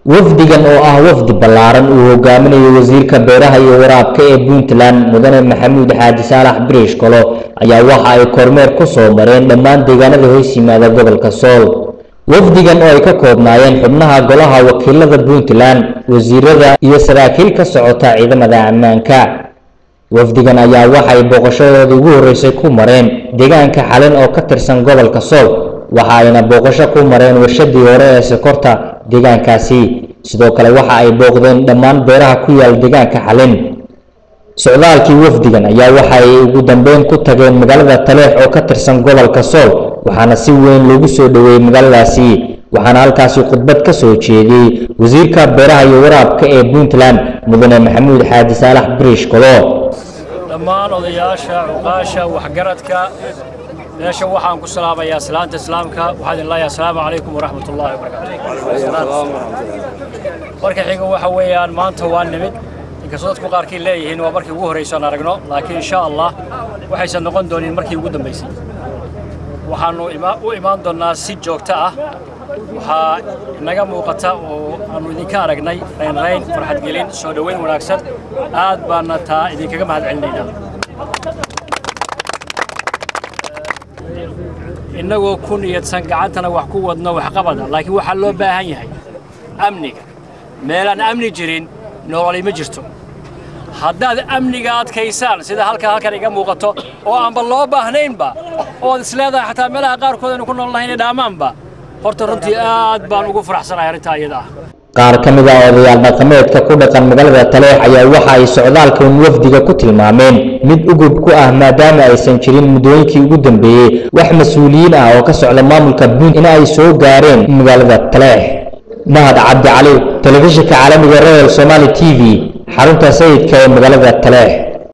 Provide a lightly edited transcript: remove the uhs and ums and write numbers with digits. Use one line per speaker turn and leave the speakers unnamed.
wafdigan oo ah wafdi ballaaran uu hogaaminayo wasiirka beeraha iyo waraabka ee Puntland mudane Maxamuud Xaaji Saalax Bariish Kolo ayaa waxa ay kormeer ku soo mareen dhammaan deegaanada hoos yimaada gobolka Sool. wafdigan oo ay ka koobnaayeen xubnaha golaha wakiilada Puntland, wasiirada iyo saraakiil ka socota ciidamada ammaanka. wafdigan ayaa waxa ay booqashadooda ugu horeysay ku mareen deegaanka Xalin oo ka tirsan gobolka Sool, waxa ayna booqasho ku mareen warshadii hore ee sokorta deegaankaasi. sidoo kale waxa ay booqdeen dhammaan beeraha ku yaal deegaanka Xalin. socdaalkii wafdigan ayaa waxa ay ugu dambeyn ku tageen magaalada Taleex oo ka tirsan gobolka Sool, waxaana si weyn loogu soo dhaweeyay magaaladaasi. waxaana halkaasi khudbad ka soo jeediyay wasiirka beeraha iyo waraabka ee Puntland mudane Maxamuud Xaaji Saalax Bariish Kolo.
dhammaan odayaasha uqaasha waxgaradka meesha waxaan ku salaamayaa salaanta islaamka. waxaan ilaahay assalaamu calaykum waraxmatullaahi wabarakaatuh. marka xiga waxa weeyaan maanta waa nimid inkastoo dadku qaarkii leeyihiin waa markii ugu horeysay aragno, laakiin insha Allah waxaysan noqon doonin markii ugu dambeysay. waxaanu u imaan doonaa si joogto ah. waxaa inaga muuqata oo aanu idinka aragnay reyn farxad gelin soo dhaweyn wanaagsan. aad baana taa idinkaga mahadcelinaynaa. innagoo kun iyo san gacantana wax ku wadno wax qabada, laakiin waxaa loo baahan yahay amniga. meelaan amni jirin nolol ma jirto. haddaad amniga adkaysaan sida halkan iga muuqato oo aanba loo baahnaynba oo isleedahay xataa meelaha qaarkood aynu ku noolnahay dhaamaanba, horta runtii aad baan ugu faraxsanahay arrintaa iyada ah.
qaar ka mid ah odayaal dhaqameedka ku dhaqan magaalada Taleex ayaa waxa ay socdaalkan wafdiga ku tilmaameen mid ugub ku ah maadaama aysan jirin muddooyinkii ugu dambeeyay wax mas'uuliyiin ah oo ka socda maamulka Puntland in ay soo gaareen magaalada Taleex. Mahad Cabdi Cali, telefishinka caalamiga Royal Somali TV, xarunta sayidka ee magaalada Taleex.